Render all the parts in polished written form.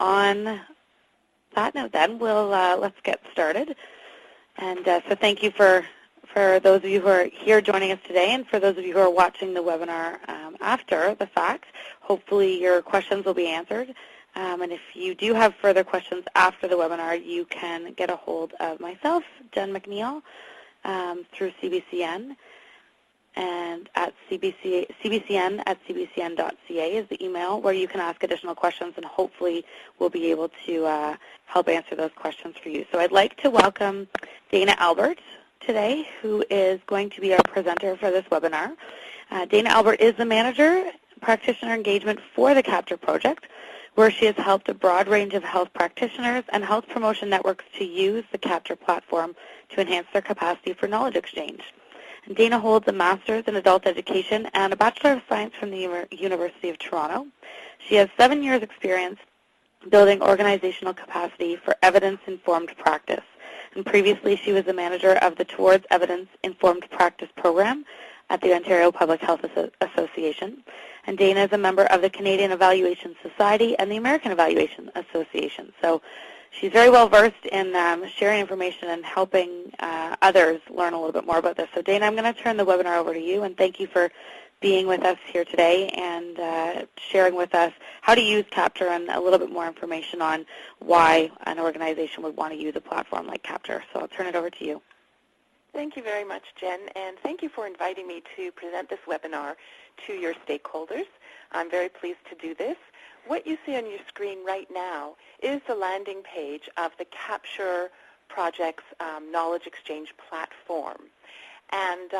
on that note, then let's get started. And so thank you for those of you who are here joining us today, and for those of you who are watching the webinar after the fact. Hopefully your questions will be answered. And if you do have further questions after the webinar, you can get a hold of myself, Jen McNeil, through CBCN, and at cbcn@cbcn.ca is the email where you can ask additional questions, and hopefully we'll be able to help answer those questions for you. So I'd like to welcome Dana Albert today, who is going to be our presenter for this webinar. Dana Albert is the Manager, Practitioner Engagement for the CAPTURE project, where she has helped a broad range of health practitioners and health promotion networks to use the CAPTURE platform to enhance their capacity for knowledge exchange. And Dana holds a Master's in Adult Education and a Bachelor of Science from the University of Toronto. She has 7 years' experience building organizational capacity for evidence-informed practice. And previously, she was the manager of the Towards Evidence-Informed Practice program at the Ontario Public Health Association. And Dana is a member of the Canadian Evaluation Society and the American Evaluation Association. So she's very well versed in sharing information and helping others learn a little bit more about this. So Dana, I'm going to turn the webinar over to you, and thank you for being with us here today and sharing with us how to use CAPTURE and a little bit more information on why an organization would want to use a platform like CAPTURE. So I'll turn it over to you. Thank you very much, Jen, and thank you for inviting me to present this webinar to your stakeholders. I'm very pleased to do this. What you see on your screen right now is the landing page of the CAPTURE project's knowledge exchange platform. And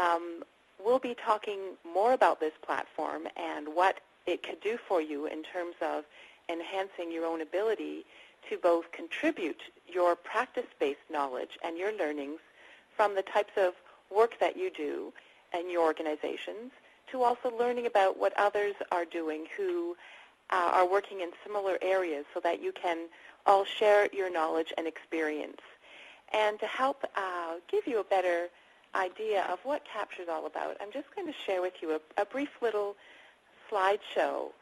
we'll be talking more about this platform and what it could do for you in terms of enhancing your own ability to both contribute your practice-based knowledge and your learnings from the types of work that you do in your organizations, to also learning about what others are doing who are working in similar areas, so that you can all share your knowledge and experience. And to help give you a better idea of what CAPTURE is all about, I'm just going to share with you a brief little slideshow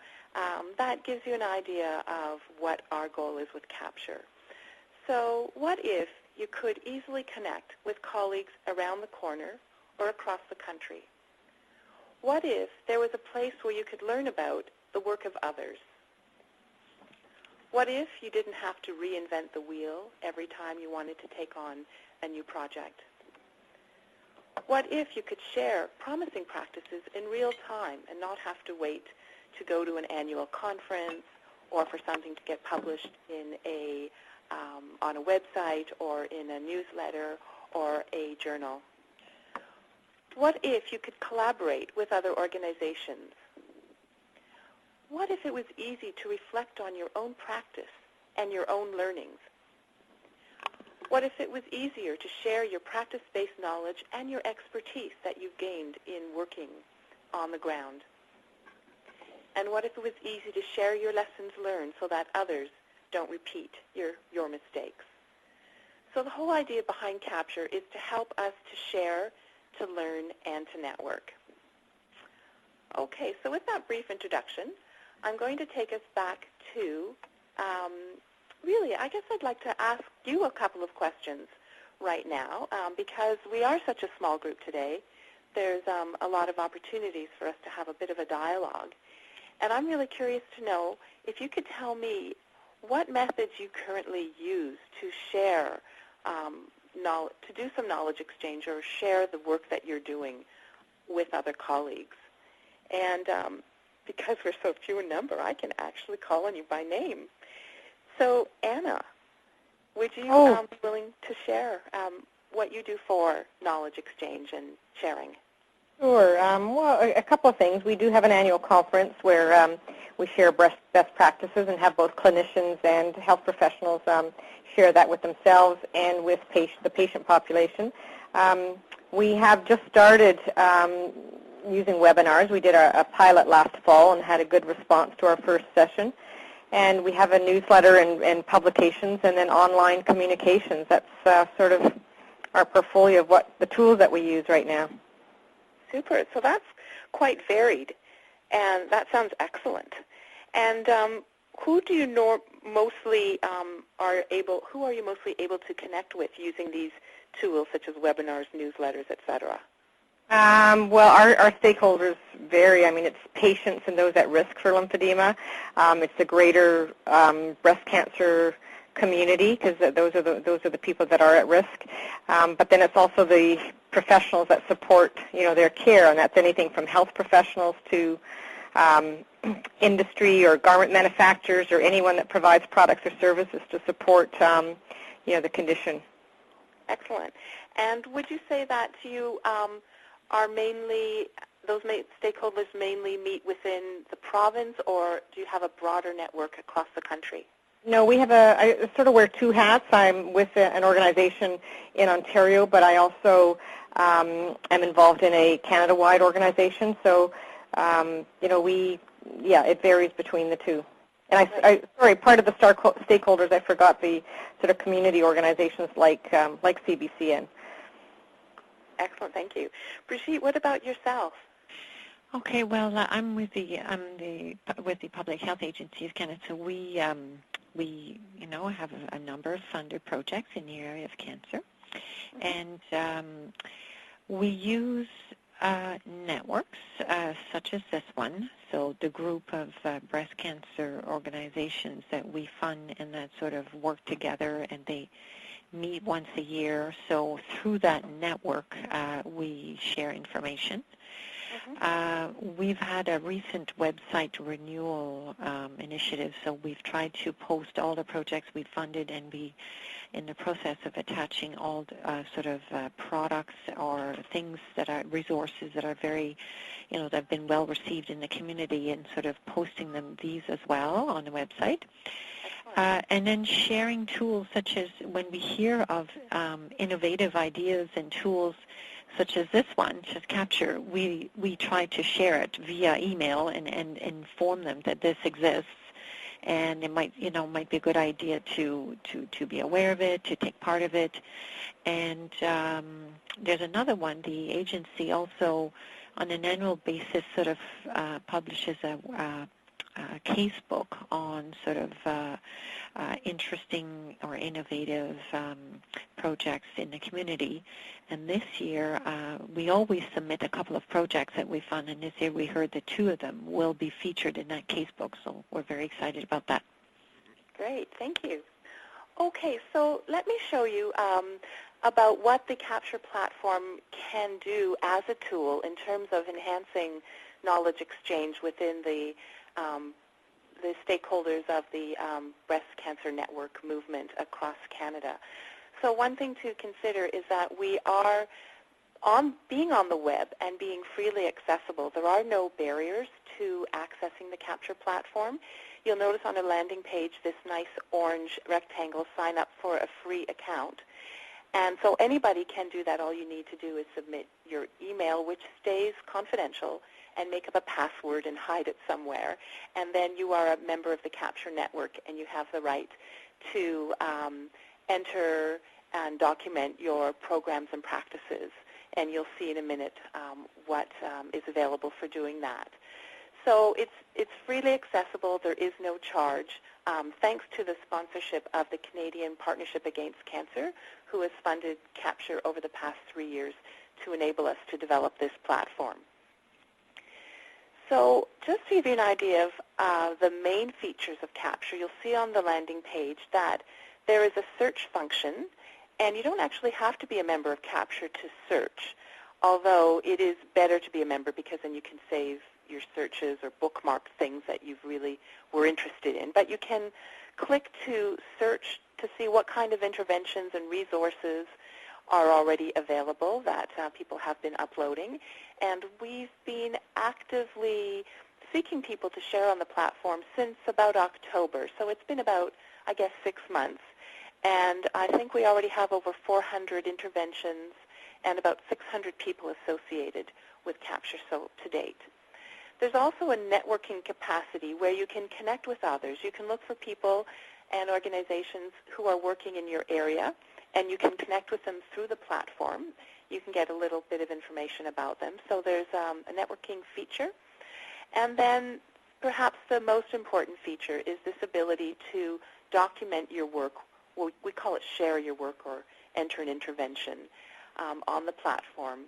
that gives you an idea of what our goal is with CAPTURE. So what if you could easily connect with colleagues around the corner or across the country? What if there was a place where you could learn about the work of others? What if you didn't have to reinvent the wheel every time you wanted to take on a new project? What if you could share promising practices in real time and not have to wait to go to an annual conference or for something to get published in on a website or in a newsletter or a journal? What if you could collaborate with other organizations? What if it was easy to reflect on your own practice and your own learnings? What if it was easier to share your practice-based knowledge and your expertise that you've gained in working on the ground? And what if it was easy to share your lessons learned so that others don't repeat your mistakes? So the whole idea behind CAPTURE is to help us to share, to learn, and to network. Okay, so with that brief introduction, I'm going to take us back to, really, I guess I'd like to ask you a couple of questions right now, because we are such a small group today. There's a lot of opportunities for us to have a bit of a dialogue. And I'm really curious to know if you could tell me what methods you currently use to share, to do some knowledge exchange or share the work that you're doing with other colleagues. And because we're so few in number, I can actually call on you by name. So, Anna, would you be willing to share what you do for knowledge exchange and sharing? Sure. Well, a couple of things. We do have an annual conference where we share best practices and have both clinicians and health professionals share that with themselves and with the patient population. We have just started using webinars. We did a pilot last fall and had a good response to our first session. And we have a newsletter and publications and then online communications. That's sort of our portfolio of what the tools that we use right now. Super. So that's quite varied, and that sounds excellent. And Who do you mostly who are you mostly able to connect with using these tools such as webinars, newsletters, etc.? Well, our stakeholders vary. I mean, it's patients and those at risk for lymphedema. It's the greater breast cancer community, because those are the people that are at risk. But then it's also the professionals that support, their care, and that's anything from health professionals to industry or garment manufacturers or anyone that provides products or services to support, the condition. Excellent. And would you say that you are mainly, those stakeholders mainly meet within the province, or do you have a broader network across the country? No, we have I sort of wear two hats. I'm with an organization in Ontario, but I also am involved in a Canada-wide organization. So, it varies between the two. And sorry, part of the stakeholders, I forgot the sort of community organizations like CBCN. Excellent, thank you. Brigitte, what about yourself? Okay, well, I'm with the Public Health Agency of Canada. So we have a number of funded projects in the area of cancer, and we use networks such as this one. So the group of breast cancer organizations that we fund and that sort of work together, and they meet once a year. So through that network, we share information. We've had a recent website renewal initiative, so we've tried to post all the projects we've funded, and be in the process of attaching all products or things that are resources that are very, that have been well received in the community, and sort of posting these as well on the website. And then sharing tools such as when we hear of innovative ideas and tools such as this one, such as Capture, we try to share it via email and inform them that this exists, and it might be a good idea to be aware of it, to take part of it. And there's another one. The agency also, on an annual basis, sort of publishes a casebook on sort of interesting or innovative projects in the community. And this year, we always submit a couple of projects that we fund, and this year we heard that 2 of them will be featured in that casebook, so we're very excited about that. Great, thank you. Okay, so let me show you about what the Capture platform can do as a tool in terms of enhancing knowledge exchange within the stakeholders of the breast cancer network movement across Canada. So one thing to consider is that we are being on the web and being freely accessible. There are no barriers to accessing the Capture platform. You'll notice on the landing page this nice orange rectangle, sign up for a free account. And so anybody can do that. All you need to do is submit your email, which stays confidential, and make up a password and hide it somewhere. And then you are a member of the Capture network, and you have the right to enter and document your programs and practices. And you'll see in a minute what is available for doing that. So it's freely accessible. There is no charge, thanks to the sponsorship of the Canadian Partnership Against Cancer, who has funded Capture over the past 3 years to enable us to develop this platform. So just to give you an idea of the main features of Capture, you'll see on the landing page that there is a search function, and you don't actually have to be a member of Capture to search, although it is better to be a member because then you can save your searches or bookmark things that you really were interested in. But you can click to search to see what kind of interventions and resources are already available that people have been uploading. And we've been actively seeking people to share on the platform since about October. So it's been about, I guess, 6 months. And I think we already have over 400 interventions and about 600 people associated with Capture to date. There's also a networking capacity where you can connect with others. You can look for people and organizations who are working in your area, and you can connect with them through the platform. You can get a little bit of information about them. So there's a networking feature. And then perhaps the most important feature is this ability to document your work. We call it share your work or enter an intervention on the platform.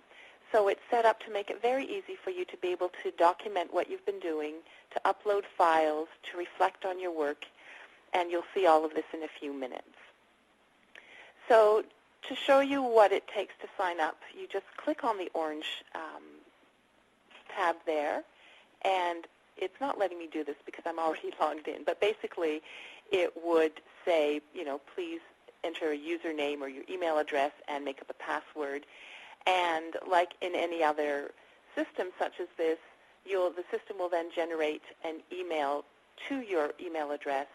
So it's set up to make it very easy for you to be able to document what you've been doing, to upload files, to reflect on your work, and you'll see all of this in a few minutes. So to show you what it takes to sign up, you just click on the orange tab there, and it's not letting me do this because I'm already logged in, but basically it would say, you know, please enter a username or your email address and make up a password. And like in any other system such as this, the system will then generate an email to your email address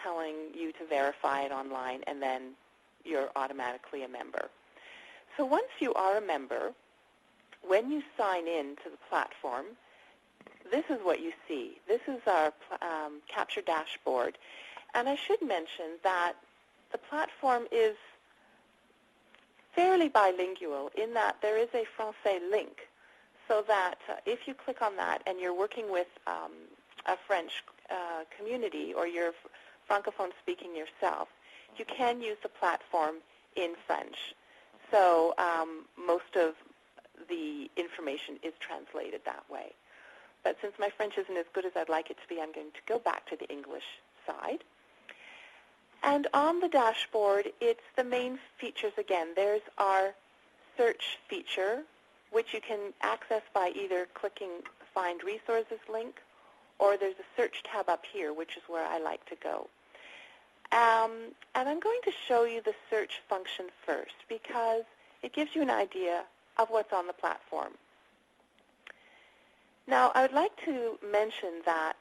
telling you to verify it online, and then you're automatically a member. So once you are a member, when you sign in to the platform, this is what you see. This is our Capture dashboard. And I should mention that the platform is fairly bilingual in that there is a Francais link, so that if you click on that and you're working with a French community or you're Francophone speaking yourself, you can use the platform in French. So most of the information is translated that way. But since my French isn't as good as I'd like it to be, I'm going to go back to the English side. And on the dashboard, it's the main features again. There's our search feature, which you can access by either clicking the Find Resources link, or there's a search tab up here, which is where I like to go. And I'm going to show you the search function first because it gives you an idea of what's on the platform. Now, I would like to mention that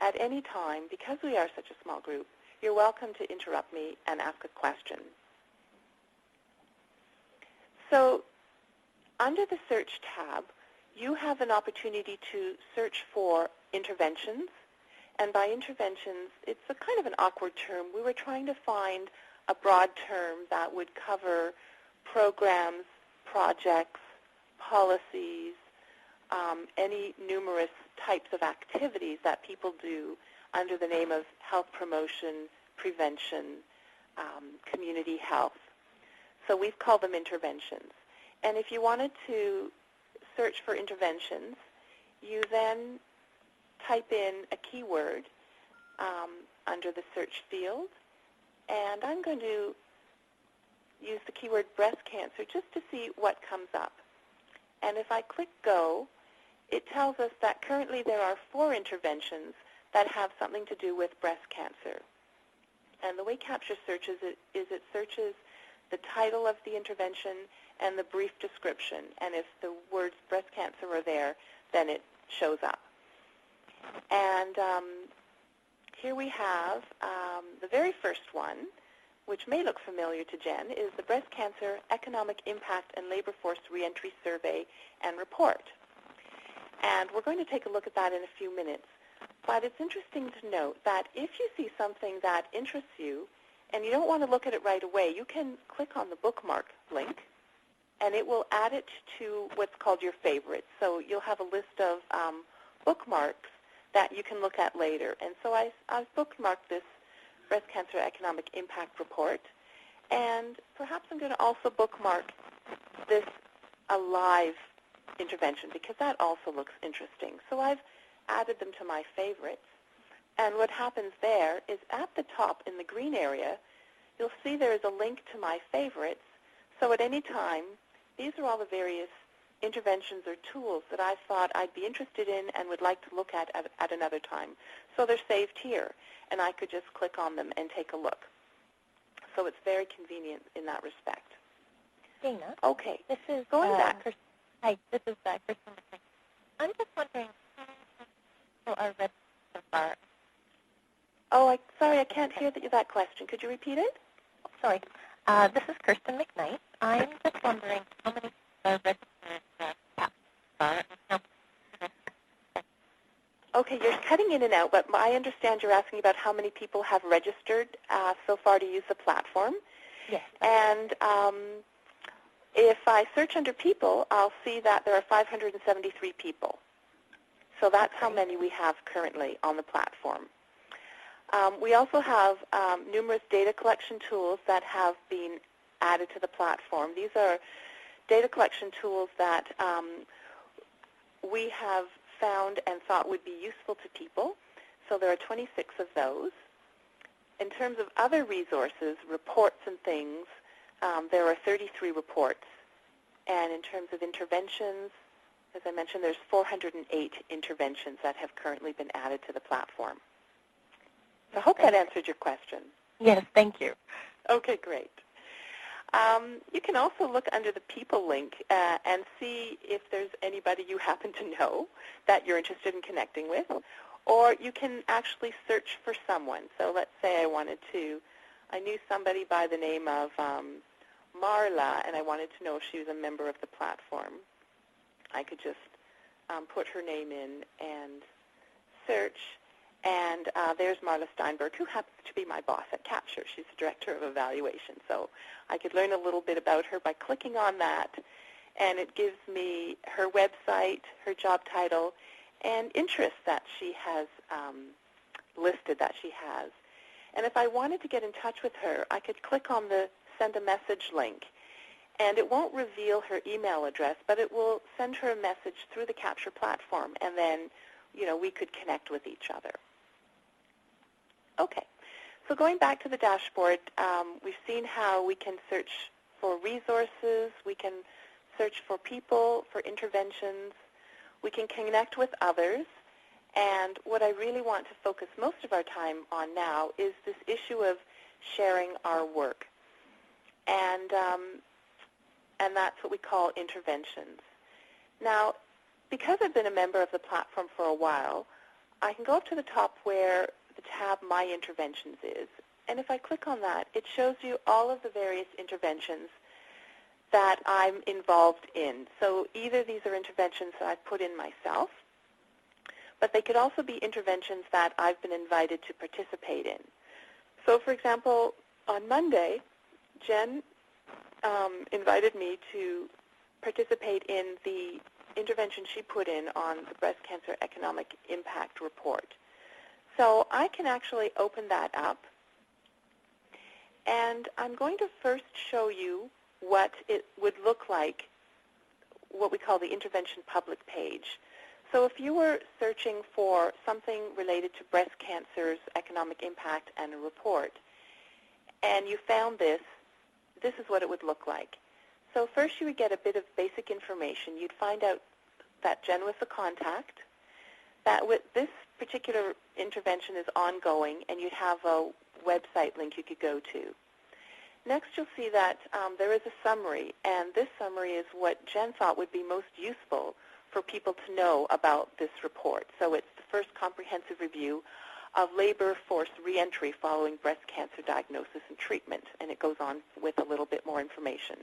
at any time, because we are such a small group, you're welcome to interrupt me and ask a question. So under the Search tab, you have an opportunity to search for interventions. And by interventions, it's a kind of an awkward term. We were trying to find a broad term that would cover programs, projects, policies, any numerous types of activities that people do under the name of health promotion, prevention, community health. So we've called them interventions. And if you wanted to search for interventions, you then type in a keyword under the search field. And I'm going to use the keyword breast cancer just to see what comes up. And if I click go, it tells us that currently there are 4 interventions that have something to do with breast cancer. And the way Capture searches it is it searches the title of the intervention and the brief description. And if the words breast cancer are there, then it shows up. And here we have the very first one, which may look familiar to Jen, is the Breast Cancer Economic Impact and Labor Force Reentry Survey and Report. And we're going to take a look at that in a few minutes. But it's interesting to note that if you see something that interests you and you don't want to look at it right away, you can click on the bookmark link, and it will add it to what's called your favorites. So you'll have a list of bookmarks that you can look at later. And so I've bookmarked this Breast Cancer Economic Impact Report, and perhaps I'm going to also bookmark this Alive intervention because that also looks interesting. So I've added them to my favorites. And what happens there is at the top in the green area, you'll see there is a link to my favorites. So at any time, these are all the various interventions or tools that I thought I'd be interested in and would like to look at another time. So they're saved here, and I could just click on them and take a look. So it's very convenient in that respect. Dana? Okay. This is going back. Hi, this is Kristen. I'm just wondering how our registered so far. Oh, sorry, I can't hear that question. Could you repeat it? Sorry. This is Kirsten McKnight. I'm just wondering how many are registered Okay, you're cutting in and out, but I understand you're asking about how many people have registered so far to use the platform. Yes. And if I search under people, I'll see that there are 573 people. So that's how many we have currently on the platform. We also have numerous data collection tools that have been added to the platform. These are data collection tools that we have found and thought would be useful to people. So there are 26 of those. In terms of other resources, reports and things, there are 33 reports. And in terms of interventions, as I mentioned, there's 408 interventions that have currently been added to the platform. So I hope that answered your question. Yes, thank you. Okay, great. You can also look under the People link and see if there's anybody you happen to know that you're interested in connecting with, or you can actually search for someone. So let's say I knew somebody by the name of Marla, and I wanted to know if she was a member of the platform. I could just put her name in and search, and there's Marla Steinberg, who happens to be my boss at Capture. She's the Director of Evaluation. So I could learn a little bit about her by clicking on that, and it gives me her website, her job title, and interests that she has listed that she has. And if I wanted to get in touch with her, I could click on the Send a Message link. And it won't reveal her email address, but it will send her a message through the Capture platform, and then, we could connect with each other. Okay, so going back to the dashboard, we've seen how we can search for resources, we can search for people, for interventions, we can connect with others, and what I really want to focus most of our time on now is this issue of sharing our work. And that's what we call interventions. Now, because I've been a member of the platform for a while, I can go up to the top where the tab My Interventions is, and if I click on that, it shows you all of the various interventions that I'm involved in. So either these are interventions that I've put in myself, but they could also be interventions that I've been invited to participate in. So for example, on Monday, Jen invited me to participate in the intervention she put in on the Breast Cancer Economic Impact Report. So I can actually open that up, and I'm going to first show you what it would look like, what we call the intervention public page. So if you were searching for something related to breast cancer's economic impact and a report, and you found this is what it would look like. So first you would get a bit of basic information. You'd find out that Jen was the contact, that with this particular intervention is ongoing, and you'd have a website link you could go to. Next you'll see that there is a summary, and this summary is what Jen thought would be most useful for people to know about this report. So it's the first comprehensive review of labor force reentry following breast cancer diagnosis and treatment, and it goes on with a little bit more information.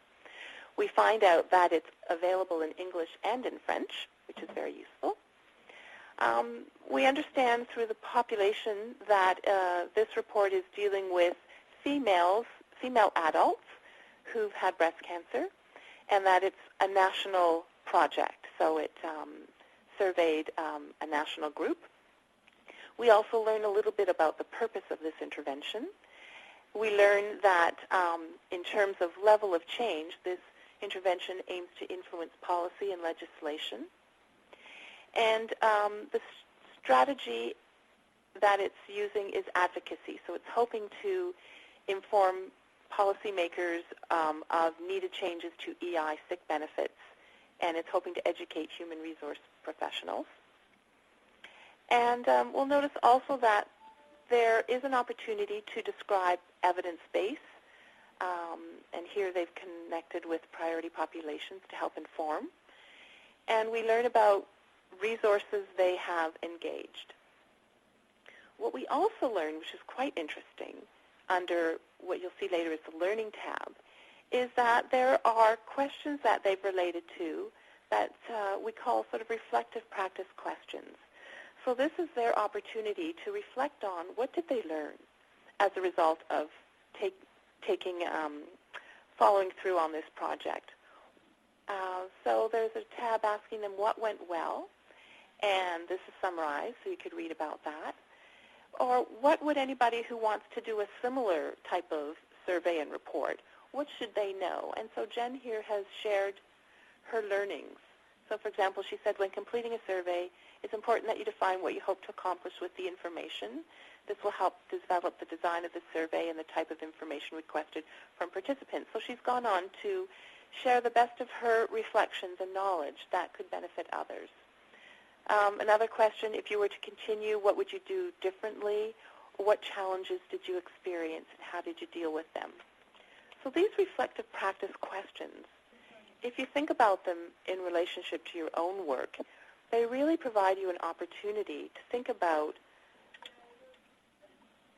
We find out that it's available in English and in French, which is very useful. We understand through the population that this report is dealing with female adults who've had breast cancer, and that it's a national project, so it surveyed a national group. We also learn a little bit about the purpose of this intervention. We learn that in terms of level of change, this intervention aims to influence policy and legislation. And the strategy that it's using is advocacy, so it's hoping to inform policymakers of needed changes to EI sick benefits, and it's hoping to educate human resource professionals. And we'll notice also that there is an opportunity to describe evidence base, and here they've connected with priority populations to help inform. And we learn about resources they have engaged. What we also learn, which is quite interesting, under what you'll see later is the Learning tab, is that there are questions that they've related to that we call sort of reflective practice questions. So this is their opportunity to reflect on what did they learn as a result of following through on this project. So there's a tab asking them what went well, And this is summarized, so you could read about that. Or what would anybody who wants to do a similar type of survey and report, what should they know? And so Jen here has shared her learnings. So for example, she said when completing a survey, it's important that you define what you hope to accomplish with the information. This will help develop the design of the survey and the type of information requested from participants. So she's gone on to share the best of her reflections and knowledge that could benefit others. Another question, if you were to continue, what would you do differently? What challenges did you experience and how did you deal with them? So these reflective practice questions, if you think about them in relationship to your own work, they really provide you an opportunity to think about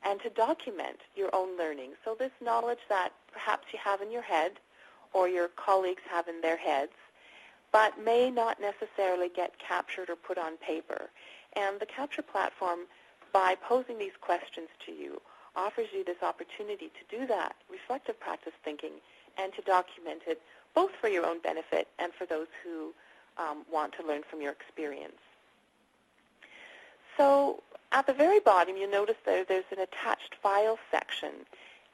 and to document your own learning. So this knowledge that perhaps you have in your head or your colleagues have in their heads, but may not necessarily get captured or put on paper. And the Capture platform, by posing these questions to you, offers you this opportunity to do that reflective practice thinking and to document it both for your own benefit and for those who want to learn from your experience. So at the very bottom, you notice there's an attached file section.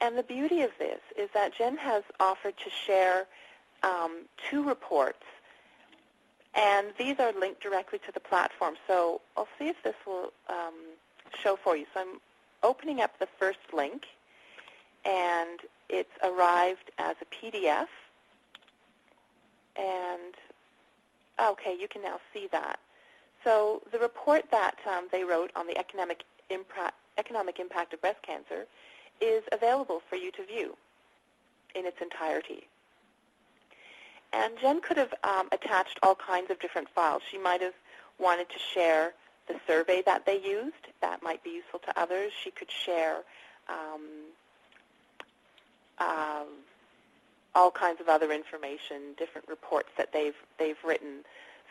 And the beauty of this is that Jen has offered to share 2 reports. And these are linked directly to the platform. So I'll see if this will show for you. So I'm opening up the first link, and it's arrived as a PDF. And, okay, you can now see that. So the report that they wrote on the economic impact of breast cancer is available for you to view in its entirety. And Jen could have attached all kinds of different files. She might have wanted to share the survey that they used. That might be useful to others. She could share all kinds of other information, different reports that they've written.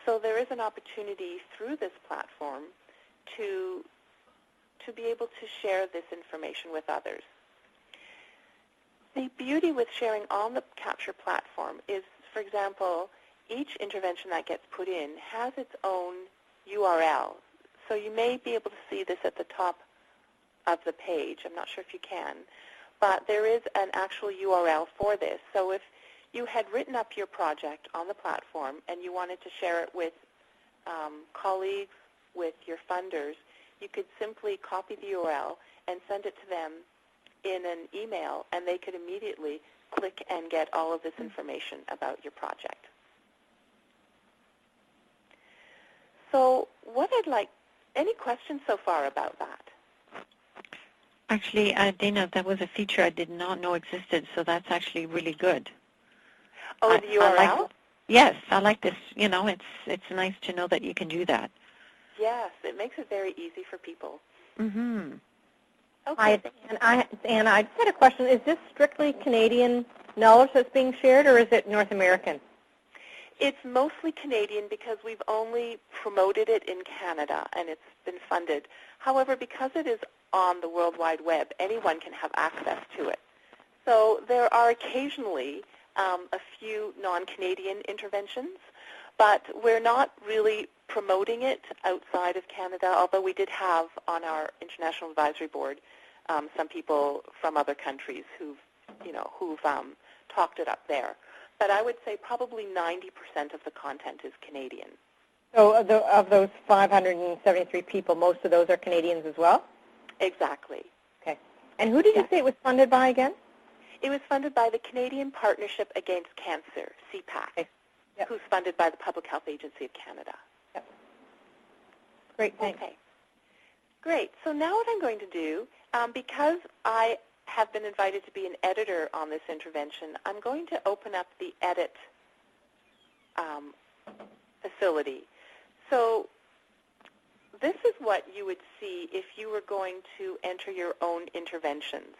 So there is an opportunity through this platform to be able to share this information with others. The beauty with sharing on the Capture platform is, for example, each intervention that gets put in has its own URL. So you may be able to see this at the top of the page. I'm not sure if you can. But there is an actual URL for this. So if you had written up your project on the platform and you wanted to share it with colleagues, with your funders, you could simply copy the URL and send it to them in an email, and they could immediately click and get all of this information about your project. So what I'd like, any questions so far about that? Actually, Dana, that was a feature I did not know existed, so that's actually really good. Oh, the URL? Yes, I like this. You know, it's nice to know that you can do that. Yes, it makes it very easy for people. Mm-hmm. Okay. Hi, Anna, I just had a question. Is this strictly Canadian knowledge that's being shared, or is it North American? It's mostly Canadian because we've only promoted it in Canada and it's been funded. However, because it is on the World Wide Web, anyone can have access to it. So there are occasionally a few non-Canadian interventions, but we're not really promoting it outside of Canada, although we did have on our International Advisory Board some people from other countries who've talked it up there. But I would say probably 90% of the content is Canadian. So of those 573 people, most of those are Canadians as well? Exactly. Okay. And who did you say it was funded by again? It was funded by the Canadian Partnership Against Cancer, CPAC, Okay. Yep. who's funded by the Public Health Agency of Canada. Yep. Great, thanks. Okay. Great. So now what I'm going to do, because I have been invited to be an editor on this intervention, I'm going to open up the edit facility. So this is what you would see if you were going to enter your own interventions.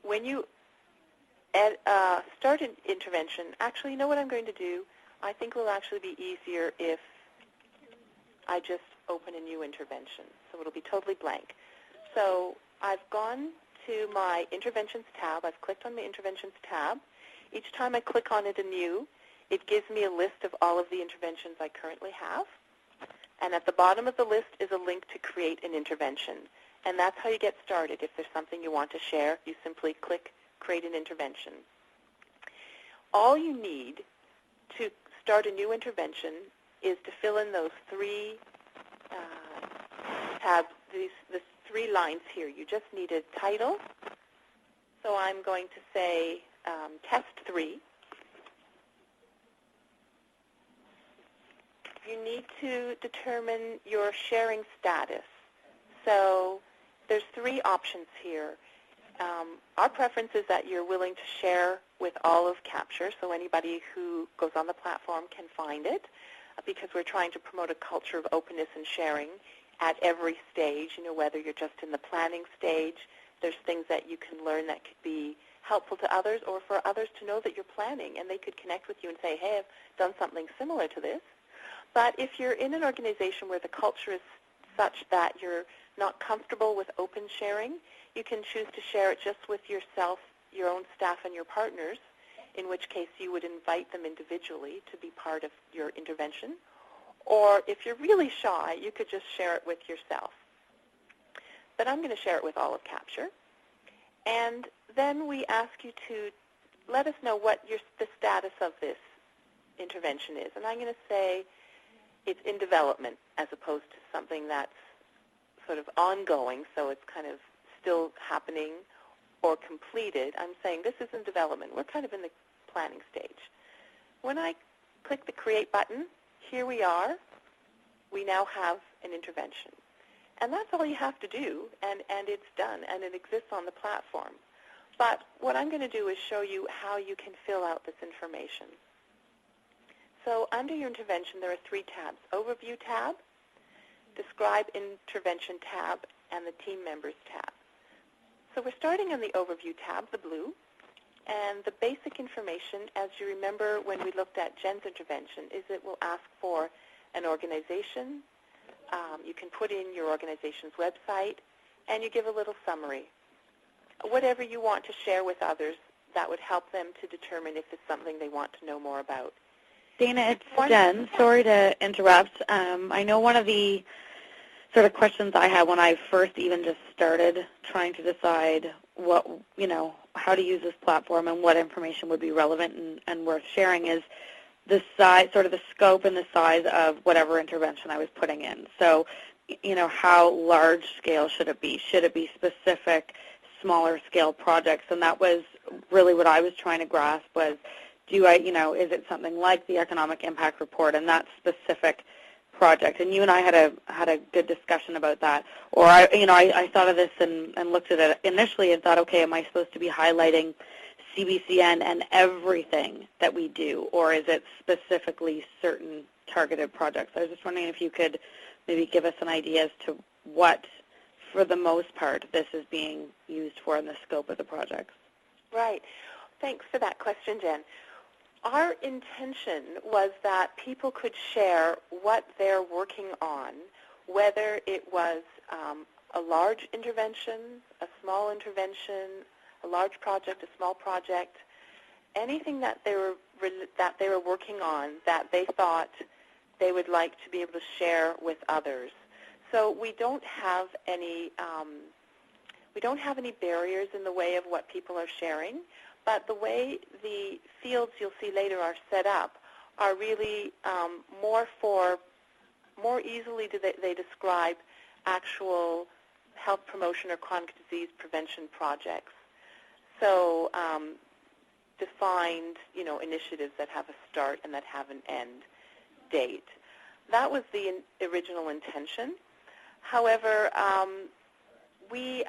When you start an intervention, actually, you know what I'm going to do? I think it will actually be easier if I just open a new intervention. So it'll be totally blank. So I've gone to my Interventions tab. I've clicked on the Interventions tab. Each time I click on it anew, It gives me a list of all of the interventions I currently have. And at the bottom of the list is a link to create an intervention. And that's how you get started. If there's something you want to share, you simply click Create an Intervention. All you need to start a new intervention is to fill in those three tabs, the three lines here. You just need a title. So I'm going to say Test 3. You need to determine your sharing status. So there's three options here. Our preference is that you're willing to share with all of Capture, so anybody who goes on the platform can find it, because we're trying to promote a culture of openness and sharing at every stage. You know, whether you're just in the planning stage, there's things that you can learn that could be helpful to others, or for others to know that you're planning, and they could connect with you and say, hey, I've done something similar to this. But if you're in an organization where the culture is such that you're not comfortable with open sharing, you can choose to share it just with yourself, your own staff, and your partners, in which case you would invite them individually to be part of your intervention. Or if you're really shy, you could just share it with yourself. But I'm going to share it with all of Capture. And then we ask you to let us know what the status of this intervention is. And I'm going to say it's in development as opposed to something that's sort of ongoing, so it's kind of still happening or completed. I'm saying this is in development. We're kind of in the planning stage. When I click the Create button, here we are. We now have an intervention. And that's all you have to do, and it's done, and it exists on the platform. But what I'm going to do is show you how you can fill out this information. So under your intervention, there are three tabs: Overview tab, Describe Intervention tab, and the Team Members tab. So we're starting on the Overview tab, the blue, and the basic information, as you remember when we looked at Jen's intervention, is it will ask for an organization. You can put in your organization's website, and you give a little summary. Whatever you want to share with others, that would help them to determine if it's something they want to know more about. Dana, it's Jen. Sorry to interrupt. I know one of the sort of questions I had when I first even just started trying to decide what, how to use this platform and what information would be relevant and worth sharing is the size, sort of the scope and the size of whatever intervention I was putting in. So, how large scale should it be? Should it be specific, smaller scale projects? And that was really what I was trying to grasp was, is it something like the economic impact report and that specific project? And you and I had a good discussion about that. Or I thought of this and looked at it initially and thought, okay, am I supposed to be highlighting CBCN and everything that we do, or is it specifically certain targeted projects? I was just wondering if you could maybe give us an idea as to what, for the most part, this is being used for in the scope of the projects. Right. Thanks for that question, Jen. Our intention was that people could share what they're working on, whether it was a large intervention, a small intervention, a large project, a small project, anything that they were working on that they thought they would like to be able to share with others. So we don't have any barriers in the way of what people are sharing. But the way the fields you'll see later are set up are really more easily do they describe actual health promotion or chronic disease prevention projects. So defined, initiatives that have a start and that have an end date. That was the original intention. However, we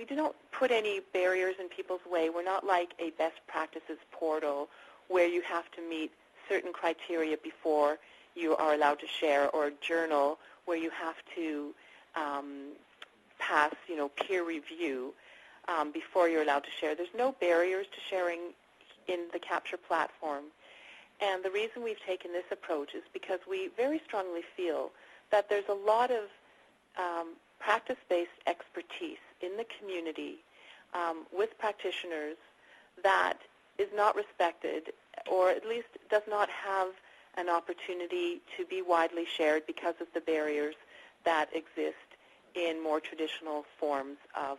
do not put any barriers in people's way. We're not like a best practices portal where you have to meet certain criteria before you are allowed to share, or a journal where you have to pass, peer review before you're allowed to share. There's no barriers to sharing in the Capture platform. And the reason we've taken this approach is because we very strongly feel that there's a lot of practice-based expertise in the community with practitioners that is not respected or at least does not have an opportunity to be widely shared because of the barriers that exist in more traditional forms of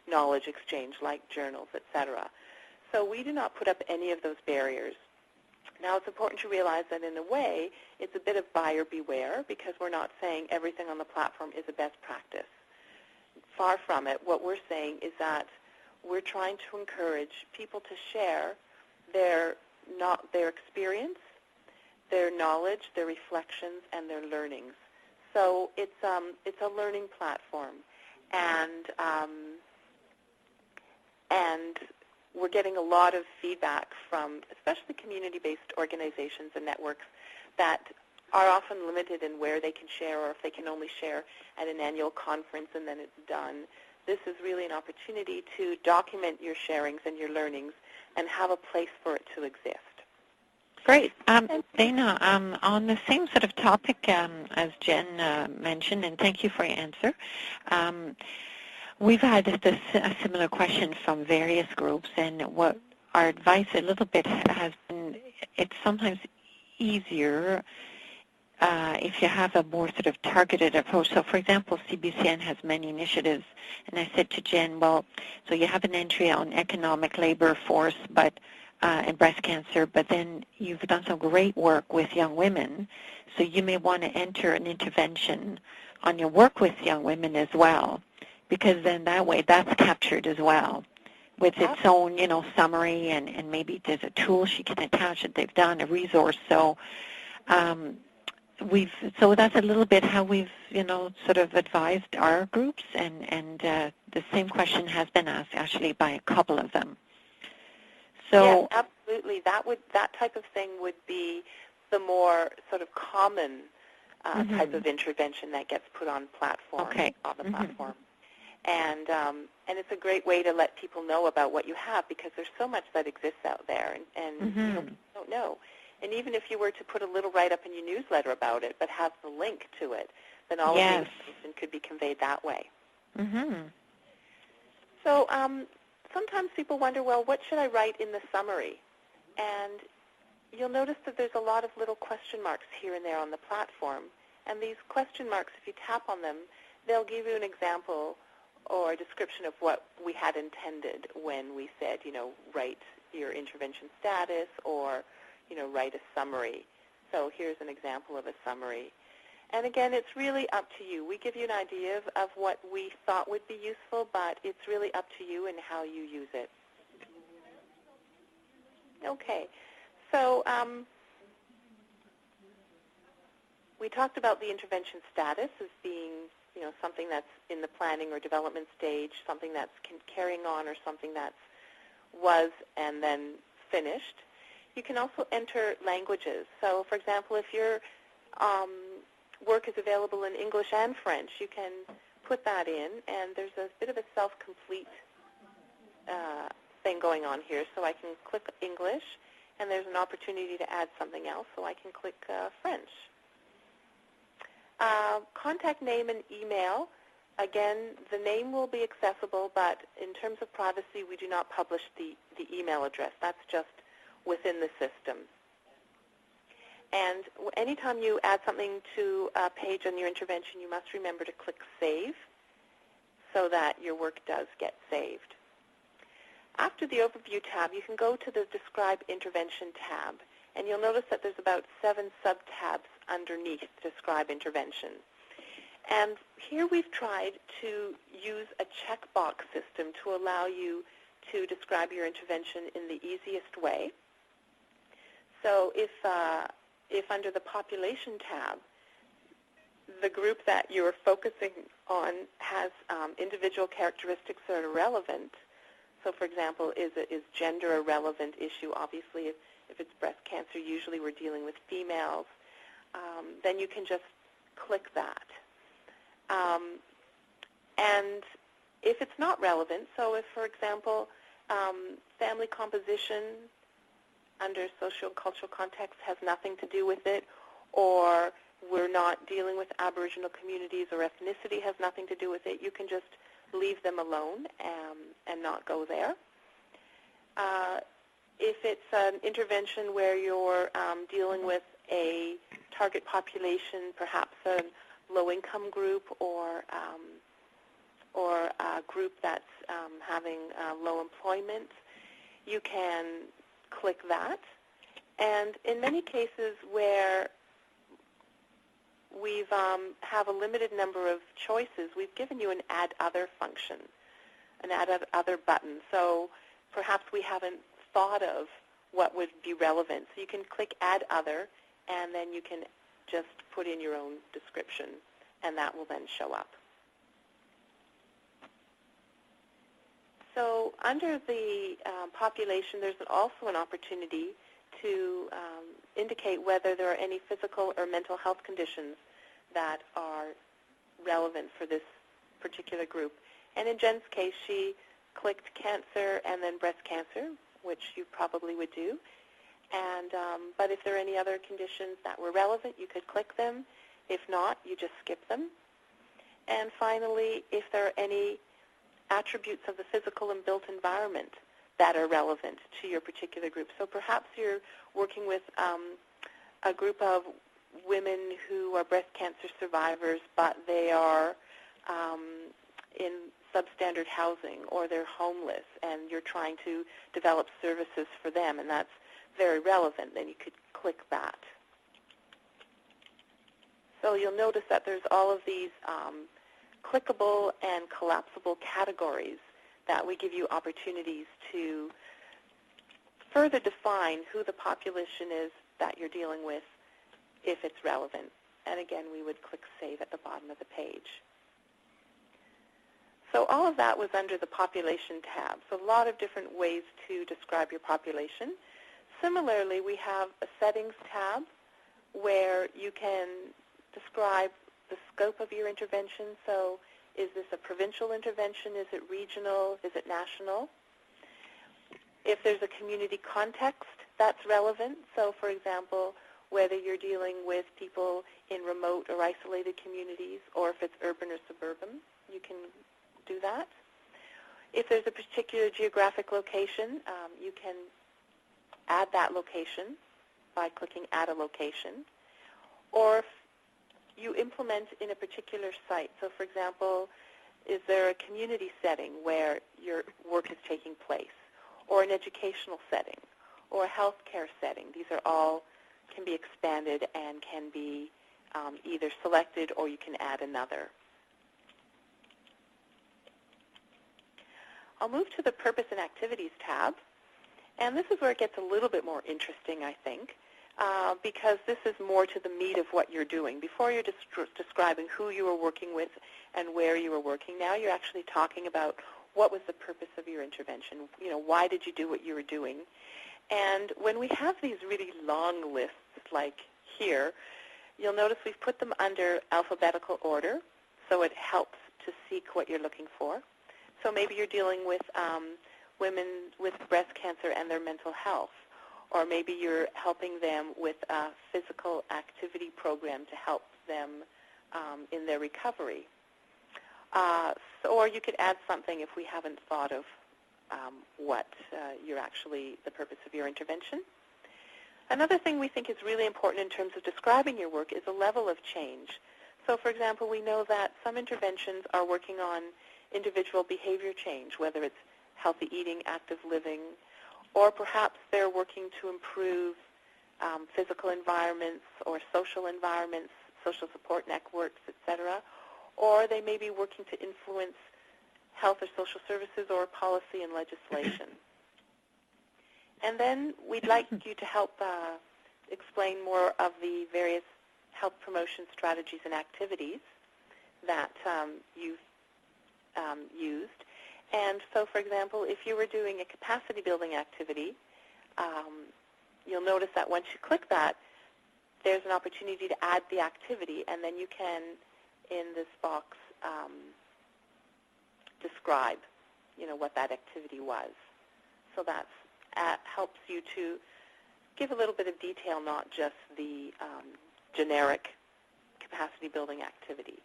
knowledge exchange like journals, etc. So we do not put up any of those barriers. Now, it's important to realize that in a way, it's a bit of buyer beware because we're not saying everything on the platform is a best practice. Far from it. What we're saying is that we're trying to encourage people to share their experience, their knowledge, their reflections, and their learnings. So it's a learning platform, and we're getting a lot of feedback from especially community-based organizations and networks that are often limited in where they can share, or if they can only share at an annual conference and then it's done. This is really an opportunity to document your sharings and your learnings and have a place for it to exist. Great. Dana, on the same sort of topic as Jen mentioned, and thank you for your answer, we've had a similar question from various groups, and what our advice a little bit has been, it's sometimes easier if you have a more sort of targeted approach. So, for example, CBCN has many initiatives, and I said to Jen, well, so you have an entry on economic labor force and breast cancer, but then you've done some great work with young women, so you may want to enter an intervention on your work with young women as well, because then that way that's captured as well with its own, summary, and maybe there's a tool she can attach that they've done, a resource. So so that's a little bit how we've, sort of advised our groups, and the same question has been asked actually by a couple of them. So yes, absolutely. That type of thing would be the more sort of common type of intervention that gets put on platform on the platform, and it's a great way to let people know about what you have, because there's so much that exists out there, and people don't know. And even if you were to put a little write-up in your newsletter about it, but have the link to it, then all of the information could be conveyed that way. So sometimes people wonder, well, what should I write in the summary? And you'll notice that there's a lot of little question marks here and there on the platform. And these question marks, if you tap on them, they'll give you an example or a description of what we had intended when we said, write your intervention status, or write a summary. So here's an example of a summary. And again, it's really up to you. We give you an idea of what we thought would be useful, but it's really up to you and how you use it. Okay. So we talked about the intervention status as being, something that's in the planning or development stage, something that's carrying on, or something that was and then finished. You can also enter languages. So, for example, if your work is available in English and French, you can put that in, and there's a bit of a self-complete thing going on here. So I can click English, and there's an opportunity to add something else, so I can click French. Contact name and email. Again, the name will be accessible, but in terms of privacy, we do not publish the email address. That's just within the system. And anytime you add something to a page on your intervention, you must remember to click Save so that your work does get saved. After the Overview tab, you can go to the Describe Intervention tab, and you'll notice that there's about 7 sub-tabs underneath Describe Intervention. And here we've tried to use a checkbox system to allow you to describe your intervention in the easiest way. So if under the Population tab, the group that you're focusing on has individual characteristics that are relevant, so for example, is gender a relevant issue? Obviously, if it's breast cancer, usually we're dealing with females. Then you can just click that. And if it's not relevant, so if, for example, family composition under social and cultural context has nothing to do with it, or we're not dealing with Aboriginal communities, or ethnicity has nothing to do with it, you can just leave them alone and not go there. If it's an intervention where you're dealing with a target population, perhaps a low-income group or a group that's having low employment, you can click that. And in many cases where we've have a limited number of choices, we've given you an Add Other function, an Add Other button. So perhaps we haven't thought of what would be relevant. So you can click Add Other, and then you can just put in your own description, and that will then show up. So under the population, there's also an opportunity to indicate whether there are any physical or mental health conditions that are relevant for this particular group. And in Jen's case, she clicked cancer and then breast cancer, which you probably would do. And but if there are any other conditions that were relevant, you could click them. If not, you just skip them. And finally, if there are any attributes of the physical and built environment that are relevant to your particular group. So perhaps you're working with a group of women who are breast cancer survivors, but they are in substandard housing or they're homeless, and you're trying to develop services for them, and that's very relevant. Then you could click that. So you'll notice that there's all of these clickable and collapsible categories that we give you opportunities to further define who the population is that you're dealing with if it's relevant. And again, we would click Save at the bottom of the page. So all of that was under the Population tab. So a lot of different ways to describe your population. Similarly, we have a Settings tab where you can describe the scope of your intervention. So is this a provincial intervention? Is it regional? Is it national? If there's a community context, that's relevant. So for example, whether you're dealing with people in remote or isolated communities, or if it's urban or suburban, you can do that. If there's a particular geographic location, you can add that location by clicking Add a Location. Or if you implement in a particular site. So for example, is there a community setting where your work is taking place, or an educational setting, or a healthcare setting? These are all can be expanded and can be either selected or you can add another. I'll move to the Purpose and Activities tab, and this is where it gets a little bit more interesting, I think. Because this is more to the meat of what you're doing. Before you're describing who you were working with and where you were working, now you're actually talking about what was the purpose of your intervention. You know, why did you do what you were doing? And when we have these really long lists like here, you'll notice we've put them under alphabetical order, so it helps to seek what you're looking for. So maybe you're dealing with women with breast cancer and their mental health. Or maybe you're helping them with a physical activity program to help them in their recovery. Or you could add something if we haven't thought of what you're actually the purpose of your intervention. Another thing we think is really important in terms of describing your work is a level of change. So for example, we know that some interventions are working on individual behavior change, whether it's healthy eating, active living, or perhaps they're working to improve physical environments or social environments, social support networks, etc. Or they may be working to influence health or social services or policy and legislation. And then we'd like you to help explain more of the various health promotion strategies and activities that you've used. And so, for example, if you were doing a capacity building activity, you'll notice that once you click that, there's an opportunity to add the activity, and then you can, in this box, describe, what that activity was. So that helps you to give a little bit of detail, not just the generic capacity building activity.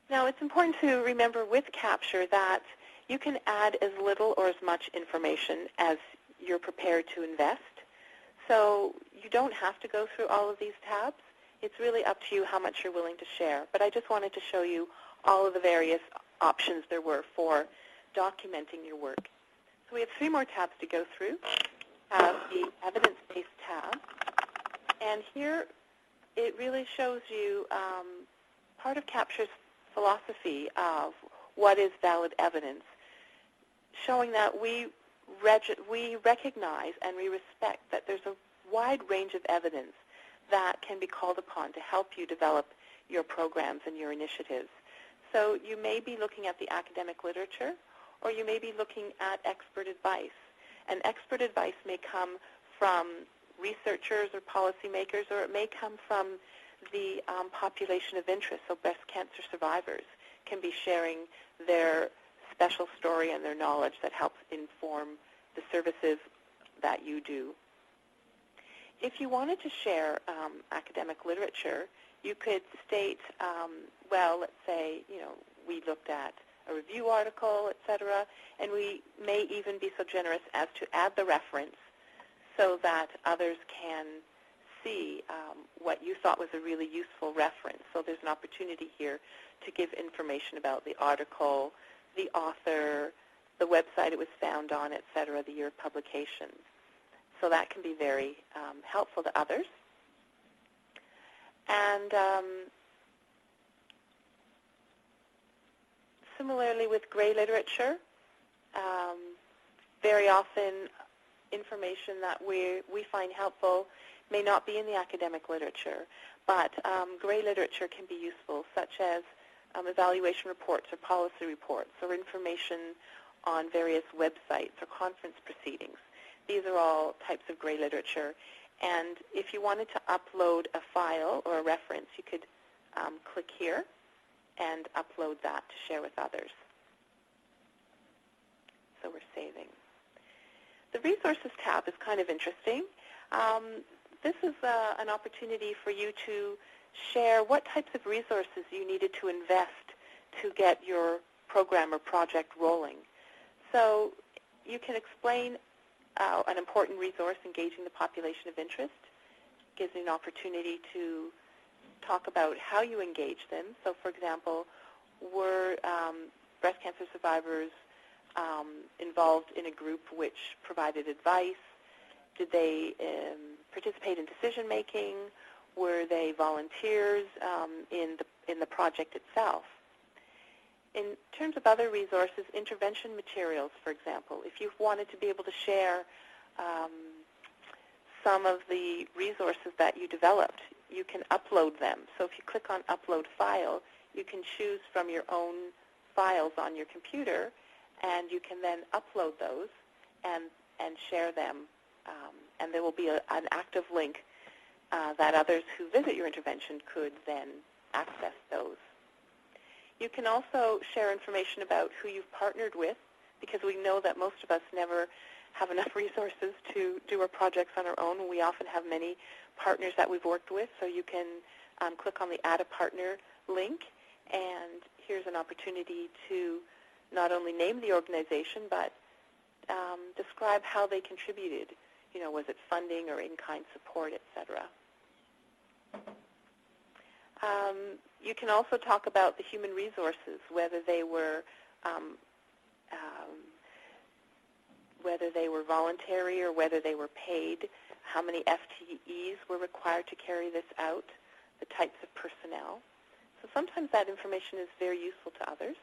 Now, it's important to remember with Capture that You can add as little or as much information as you're prepared to invest. So you don't have to go through all of these tabs. It's really up to you how much you're willing to share. But I just wanted to show you all of the various options there were for documenting your work. So we have 3 more tabs to go through. The evidence-based tab. And here it really shows you part of Capture's philosophy of what is valid evidence, showing that we recognize and we respect that there's a wide range of evidence that can be called upon to help you develop your programs and your initiatives. So you may be looking at the academic literature, or you may be looking at expert advice. And expert advice may come from researchers or policymakers, or it may come from the population of interest. So breast cancer survivors can be sharing their special story and their knowledge that helps inform the services that you do. If you wanted to share academic literature, you could state, well, let's say, we looked at a review article, etc., and we may even be so generous as to add the reference so that others can see what you thought was a really useful reference. So there's an opportunity here to give information about the article, the author, the website it was found on, etc., the year of publication. So that can be very helpful to others. And similarly with gray literature, very often information that we find helpful may not be in the academic literature, but gray literature can be useful, such as evaluation reports or policy reports or information on various websites or conference proceedings. These are all types of gray literature. And if you wanted to upload a file or a reference, you could click here and upload that to share with others. So we're saving. The Resources tab is kind of interesting. This is an opportunity for you to share what types of resources you needed to invest to get your program or project rolling. So you can explain an important resource, engaging the population of interest. Gives you an opportunity to talk about how you engage them. So, for example, were breast cancer survivors involved in a group which provided advice? Did they participate in decision-making? Were they volunteers in the project itself? In terms of other resources, intervention materials, for example, if you wanted to be able to share some of the resources that you developed, you can upload them. So if you click on Upload File, you can choose from your own files on your computer, and you can then upload those and share them. And there will be an active link that others who visit your intervention could then access those. You can also share information about who you've partnered with, because we know that most of us never have enough resources to do our projects on our own. We often have many partners that we've worked with, so you can click on the Add a Partner link, and here's an opportunity to not only name the organization, but describe how they contributed. Was it funding or in-kind support, etc. You can also talk about the human resources, whether they were voluntary or whether they were paid, how many FTEs were required to carry this out, the types of personnel. So sometimes that information is very useful to others.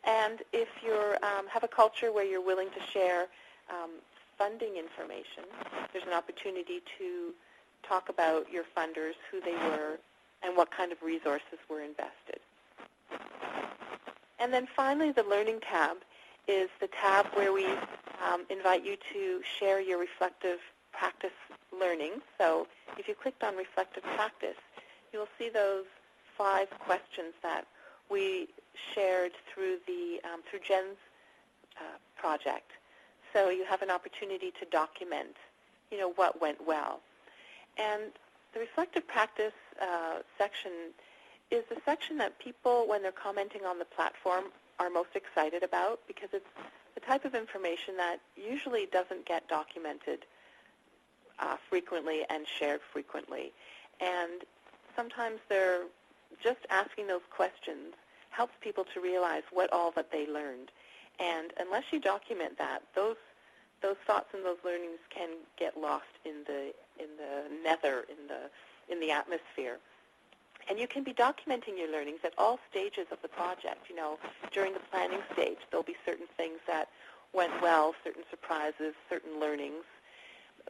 And if you have a culture where you're willing to share funding information, there's an opportunity to talk about your funders, who they were, and what kind of resources were invested. And then finally, the Learning tab is the tab where we invite you to share your reflective practice learning. So if you clicked on reflective practice, you'll see those 5 questions that we shared through through Jen's project. So you have an opportunity to document, what went well. And the reflective practice section is the section that people, when they're commenting on the platform, are most excited about, because it's the type of information that usually doesn't get documented frequently and shared frequently. And sometimes they're just asking those questions helps people to realize what all that they learned. And unless you document that, those thoughts and those learnings can get lost in the nether, in the atmosphere. And you can be documenting your learnings at all stages of the project. You know, during the planning stage, there'll be certain things that went well, certain surprises, certain learnings,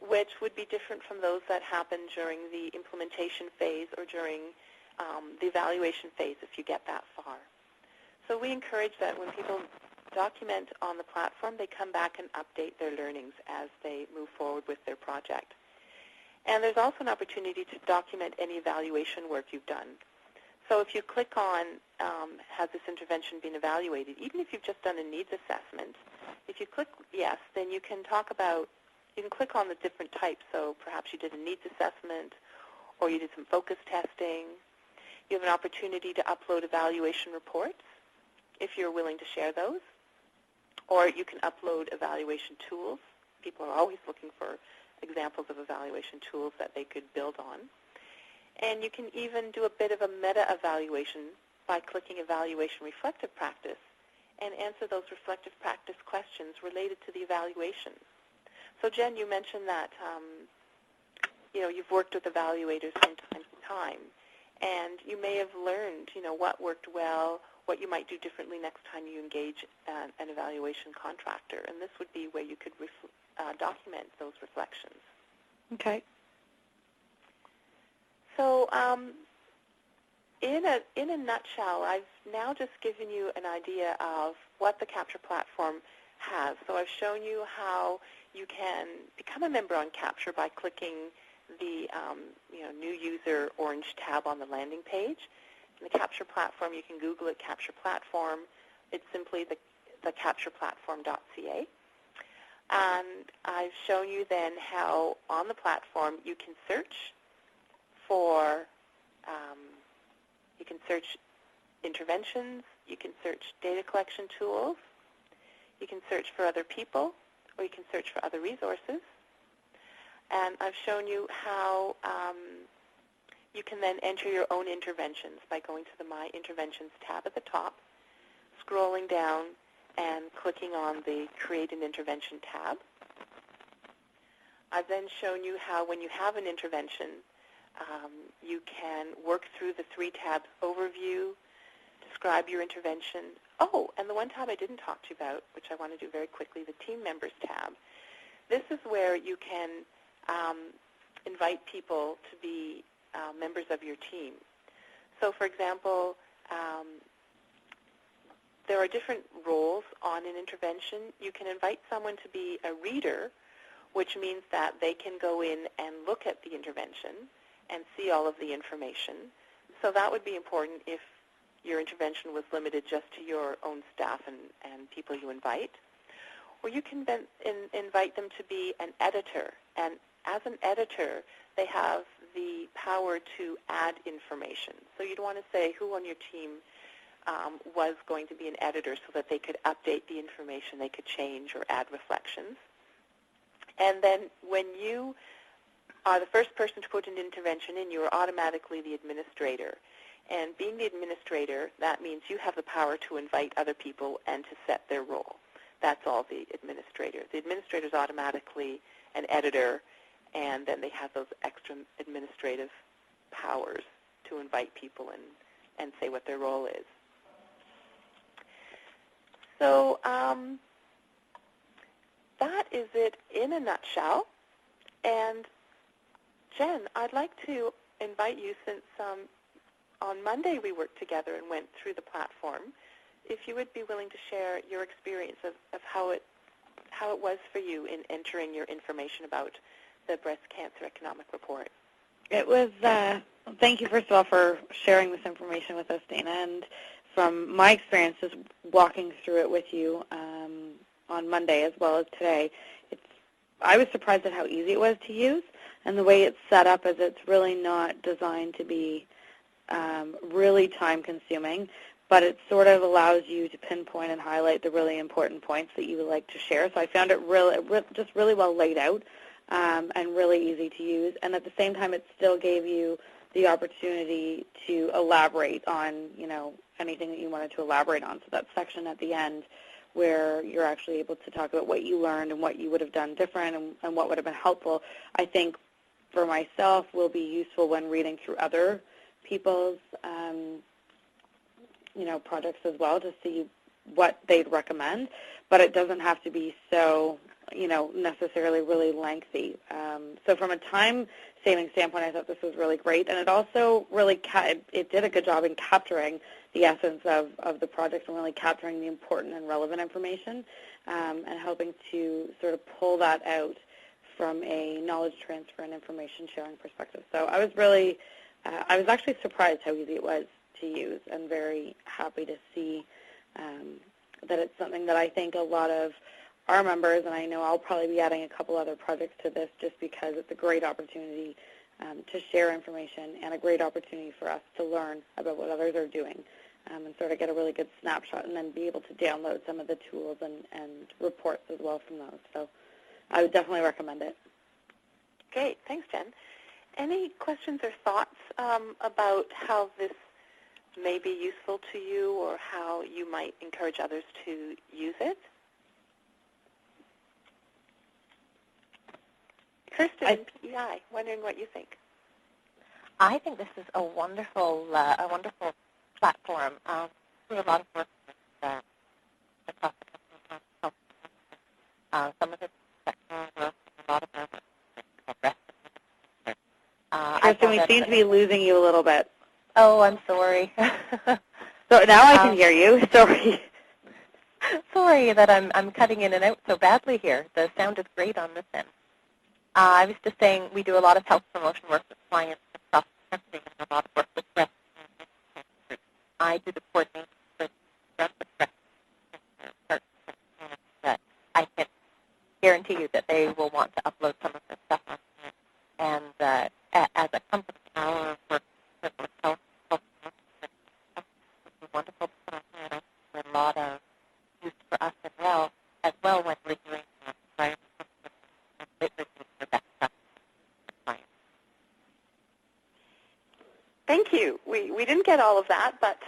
which would be different from those that happened during the implementation phase or during the evaluation phase if you get that far. So we encourage that when people document on the platform, they come back and update their learnings as they move forward with their project. And there's also an opportunity to document any evaluation work you've done. So if you click on, has this intervention been evaluated, even if you've just done a needs assessment, if you click yes, then you can talk about, you can click on the different types. So perhaps you did a needs assessment, or you did some focus testing. You have an opportunity to upload evaluation reports if you're willing to share those. Or you can upload evaluation tools. People are always looking for examples of evaluation tools that they could build on. And you can even do a bit of a meta-evaluation by clicking Evaluation Reflective Practice and answer those reflective practice questions related to the evaluation. So Jen, you mentioned that you've worked with evaluators from time to time, and you may have learned what worked well, what you might do differently next time you engage an evaluation contractor, and this would be where you could document those reflections. Okay. So in a nutshell, I've now just given you an idea of what the Capture platform has. So I've shown you how you can become a member on Capture by clicking the new user orange tab on the landing page. In the Capture platform, you can Google it, Capture platform. It's simply the captureplatform.ca. And I've shown you then how on the platform you can search for, you can search interventions, you can search data collection tools, you can search for other people, or you can search for other resources. And I've shown you how you can then enter your own interventions by going to the My Interventions tab at the top, scrolling down, and clicking on the Create an Intervention tab. I've then shown you how when you have an intervention, you can work through the 3 tabs: Overview, Describe Your Intervention. Oh, and the one tab I didn't talk to you about, which I want to do very quickly, the Team Members tab. This is where you can invite people to be members of your team. So, for example, there are different roles on an intervention. You can invite someone to be a reader, which means that they can go in and look at the intervention and see all of the information. So that would be important if your intervention was limited just to your own staff and people you invite. Or you can then invite them to be an editor. And as an editor, they have the power to add information. So you'd want to say who on your team was going to be an editor so that they could update the information, they could change or add reflections. And then when you are the first person to put an intervention in, you are automatically the administrator. And being the administrator, that means you have the power to invite other people and to set their role. That's all the administrator. The administrator is automatically an editor, and then they have those extra administrative powers to invite people and say what their role is. So that is it in a nutshell. And Jen, I'd like to invite you, since on Monday we worked together and went through the platform, if you would be willing to share your experience of how it was for you in entering your information about the Breast Cancer Economic Report. It was, thank you first of all for sharing this information with us, Dana, and from my experiences walking through it with you on Monday as well as today, I was surprised at how easy it was to use, and the way it's set up is it's really not designed to be really time-consuming, but it sort of allows you to pinpoint and highlight the really important points that you would like to share. So I found it just really well laid out and really easy to use. And at the same time, it still gave you the opportunity to elaborate on, anything that you wanted to elaborate on. So that section at the end where you're actually able to talk about what you learned and what you would have done different and what would have been helpful, I think for myself will be useful when reading through other people's projects as well to see what they'd recommend, but it doesn't have to be so, necessarily really lengthy. So from a time-saving standpoint, I thought this was really great, and it also really it did a good job in capturing the essence of the project and really capturing the important and relevant information and helping to sort of pull that out from a knowledge transfer and information sharing perspective. So I was really, I was actually surprised how easy it was to use and very happy to see that it's something that I think a lot of our members, and I know I'll probably be adding a couple other projects to this just because it's a great opportunity to share information and a great opportunity for us to learn about what others are doing and sort of get a really good snapshot and then be able to download some of the tools and reports as well from those. So I would definitely recommend it. Great. Thanks, Jen. Any questions or thoughts about how this may be useful to you or how you might encourage others to use it? Kirsten, PEI, wondering what you think. I think this is a wonderful platform. We do a lot of work with across the country. Some of it's sectional work, a lot of work. Kirsten, we seem to be losing you a little bit. Oh, I'm sorry. So now I can hear you. Sorry. Sorry that I'm cutting in and out so badly here. The sound is great on this end. I was just saying we do a lot of health promotion work with clients across the country and a lot of work with breast cancer. I do the coordination with breast cancer, but I can guarantee you that they will want to upload some of this stuff on here. And as a company, our work with health promotion is wonderful to put on here, and I think there's a lot of use for us as well when we're doing environmental literacy for best practice. Thank you. We didn't get all of that, but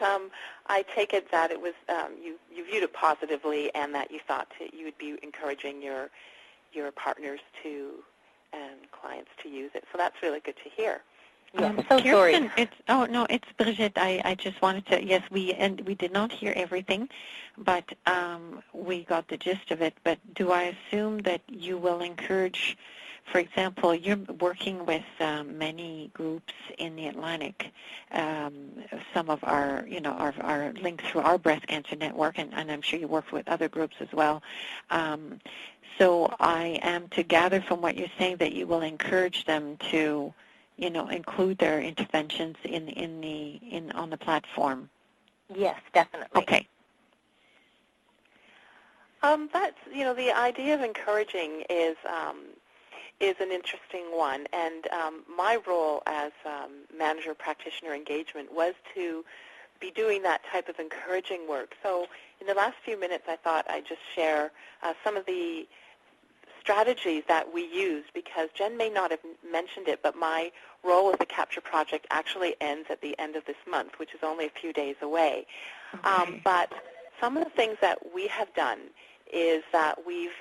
I take it that it was you viewed it positively and that you thought you would be encouraging your partners to and clients to use it. So that's really good to hear. So Kirsten, it's Brigitte. I just wanted to, yes, we did not hear everything, but we got the gist of it. But do I assume that you will encourage, for example, you're working with many groups in the Atlantic, some of our links through our breast cancer network, and I'm sure you work with other groups as well. So I am to gather from what you're saying that you will encourage them to include their interventions on the platform. Yes, definitely. Okay. That's the idea of encouraging is an interesting one, and my role as manager practitioner engagement was to be doing that type of encouraging work. So in the last few minutes, I thought I'd just share some of the strategies that we used, because Jen may not have mentioned it, but my role with the Capture Project actually ends at the end of this month, which is only a few days away. Okay. But some of the things that we have done is that we've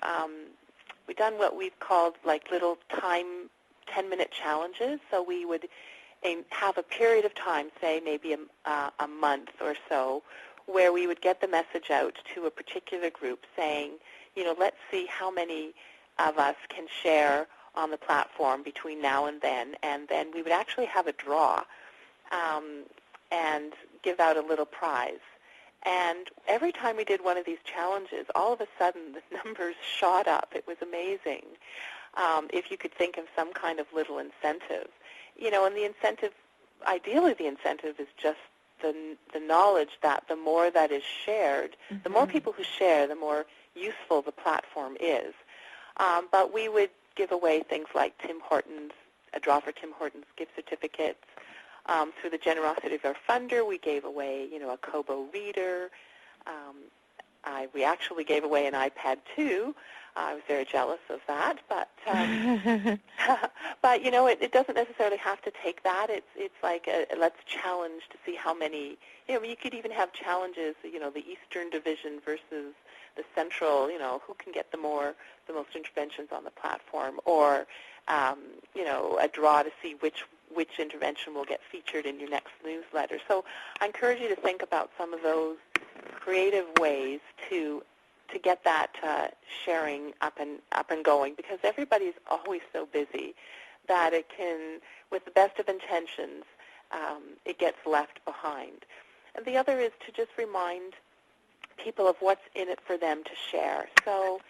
done what we've called like little 10-minute challenges. So we would have a period of time, say maybe a month or so, where we would get the message out to a particular group saying, let's see how many of us can share on the platform between now and then we would actually have a draw and give out a little prize. And every time we did one of these challenges, all of a sudden the numbers shot up. It was amazing. If you could think of some kind of little incentive, and the incentive, ideally the incentive is just the knowledge that the more that is shared, the more people who share, the more useful the platform is. But we would give away things like Tim Hortons, a draw for Tim Hortons gift certificates, Through the generosity of our funder, we gave away, a Kobo reader. We actually gave away an iPad too. I was very jealous of that, but but it doesn't necessarily have to take that. It's like let's challenge to see how many. You could even have challenges. The Eastern Division versus the Central. Who can get the most interventions on the platform, or a draw to see which intervention will get featured in your next newsletter. So I encourage you to think about some of those creative ways to get that sharing up and going, because everybody's always so busy that it can, with the best of intentions, it gets left behind. And the other is to just remind people of what's in it for them to share. So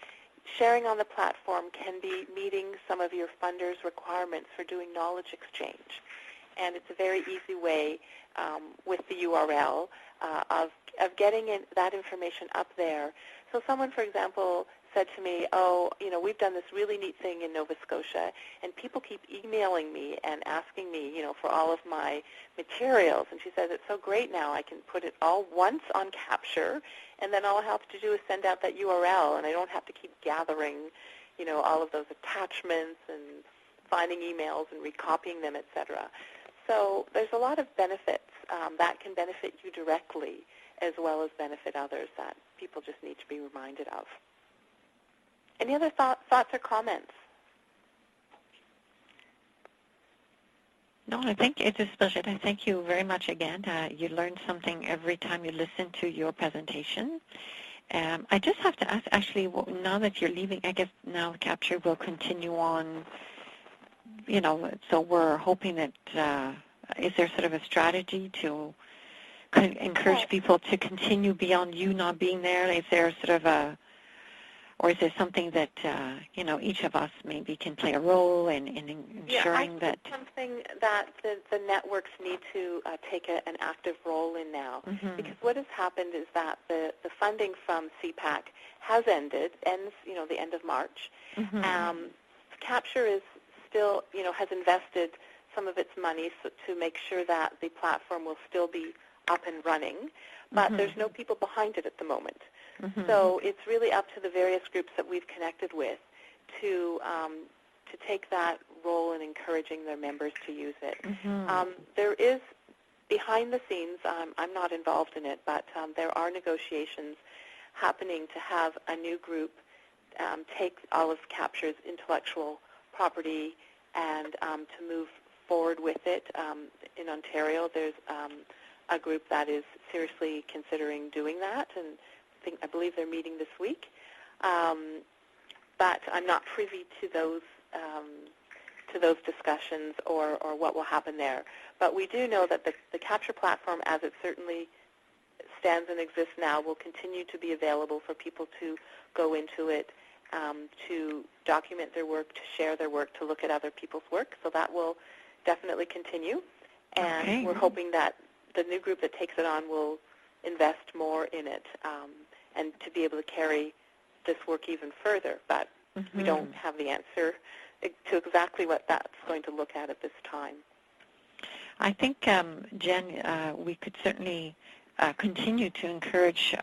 sharing on the platform can be meeting some of your funders' requirements for doing knowledge exchange. And it's a very easy way with the URL of getting that information up there. So someone, for example, said to me, we've done this really neat thing in Nova Scotia, and people keep emailing me and asking me, for all of my materials. And she says, it's so great now. I can put it all once on Capture, and then all I have to do is send out that URL, and I don't have to keep gathering, all of those attachments and finding emails and recopying them, etc. So there's a lot of benefits that can benefit you directly as well as benefit others that people just need to be reminded of. Any other thoughts or comments? No, I think it's a pleasure. I thank you very much again. You learn something every time you listen to your presentation. I just have to ask, actually, now that you're leaving, I guess now Capture will continue on, so we're hoping that, is there sort of a strategy to encourage people to continue beyond you not being there? Is there sort of or is there something that, each of us maybe can play a role in ensuring that? It's something that the networks need to take an active role in now. Mm-hmm. Because what has happened is that the funding from CPAC has ends, the end of March. Mm-hmm. Capture is still, has invested some of its money to make sure that the platform will still be up and running, but mm-hmm. there's no people behind it at the moment. Mm-hmm. So it's really up to the various groups that we've connected with to take that role in encouraging their members to use it. Mm-hmm. There is, behind the scenes, I'm not involved in it, but there are negotiations happening to have a new group take all of Capture's intellectual property and to move forward with it. In Ontario, there's a group that is seriously considering doing that, and I believe they're meeting this week. But I'm not privy to those discussions or what will happen there. But we do know that the Capture platform, as it certainly stands and exists now, will continue to be available for people to go into it, to document their work, to share their work, to look at other people's work. So that will definitely continue. And we're hoping that the new group that takes it on will invest more in it and to be able to carry this work even further. But mm-hmm. we don't have the answer to exactly what that's going to look at this time. I think, Jen, we could certainly continue to encourage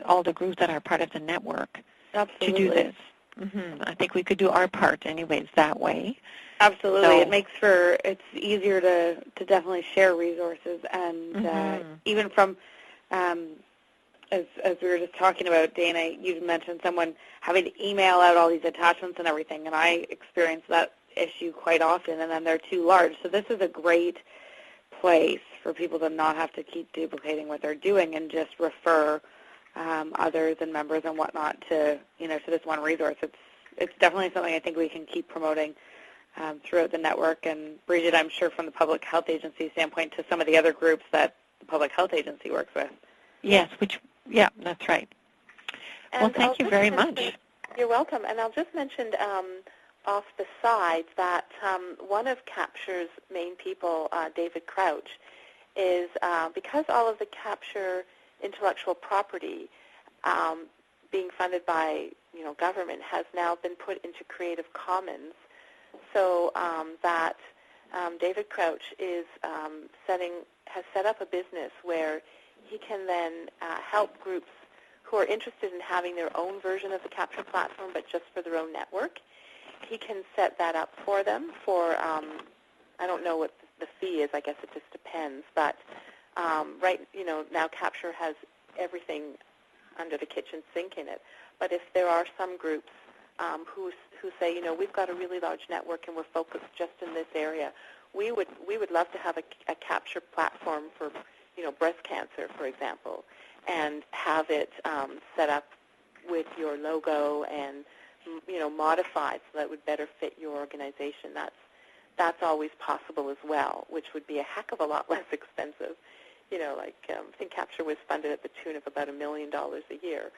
all the groups that are part of the network Absolutely. to do this. Mm-hmm. I think we could do our part anyways that way. Absolutely. So, it makes it's easier to definitely share resources, and mm-hmm. Even from, as we were just talking about, Dana, you mentioned someone having to email out all these attachments and everything, and I experience that issue quite often, and then they're too large. So this is a great place for people to not have to keep duplicating what they're doing and just refer others and members and whatnot to this one resource. It's definitely something I think we can keep promoting throughout the network. And Bridget, I'm sure from the Public Health Agency standpoint, to some of the other groups that the Public Health Agency works with. Yes, that's right. And well, thank you very much. You're welcome. And I'll just mention off the side that one of Capture's main people, David Crouch, is because all of the Capture intellectual property being funded by government has now been put into Creative Commons, so that David Crouch has set up a business where he can then help groups who are interested in having their own version of the Capture platform, but just for their own network. He can set that up for them for, I don't know what the fee is, I guess it just depends, but now Capture has everything under the kitchen sink in it. But if there are some groups who say, we've got a really large network and we're focused just in this area, we would love to have a Capture platform for, breast cancer, for example, and have it set up with your logo and, modified so that would better fit your organization. That's always possible as well, which would be a heck of a lot less expensive. I think Capture was funded at the tune of about $1 million a year.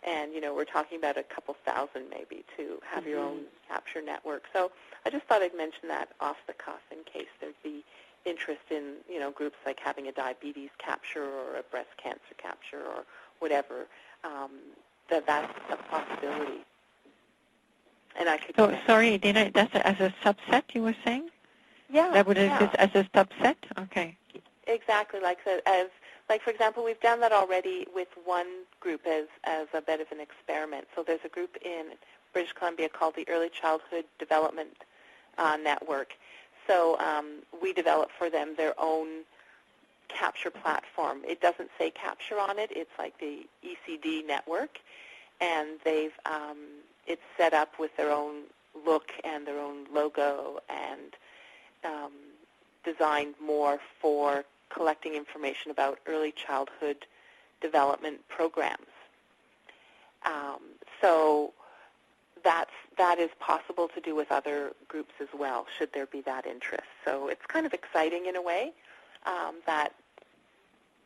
And, we're talking about a couple thousand maybe to have your own Capture network. So I just thought I'd mention that off the cuff in case there'd be interest in, groups like having a diabetes Capture or a breast cancer Capture or whatever, that's a possibility. And I could... So, sorry, Dana, that's as a subset you were saying? Yeah. That would exist as a subset? Okay. Exactly. Like for example, we've done that already with one group as a bit of an experiment. So there's a group in British Columbia called the Early Childhood Development Network. So we developed for them their own Capture platform. It doesn't say Capture on it. It's like the ECD network, and it's set up with their own look and their own logo and designed more for collecting information about early childhood development programs. So that is possible to do with other groups as well, should there be that interest. So it's kind of exciting in a way that,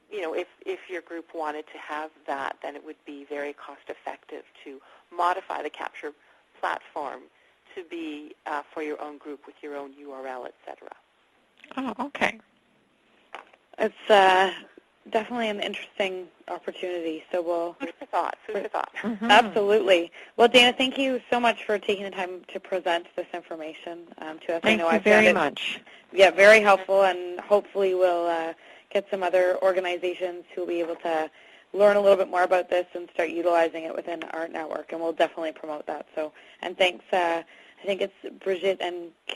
if your group wanted to have that, then it would be very cost-effective to modify the Capture platform to be for your own group with your own URL, et cetera. Oh, okay. It's definitely an interesting opportunity. So we'll... Food for thought. Food for thought. Mm-hmm. Absolutely. Well, Dana, thank you so much for taking the time to present this information to us. Thank you very much. Yeah, very helpful, and hopefully we'll get some other organizations who will be able to learn a little bit more about this and start utilizing it within our network, and we'll definitely promote that. So, and thanks. I think it's Brigitte and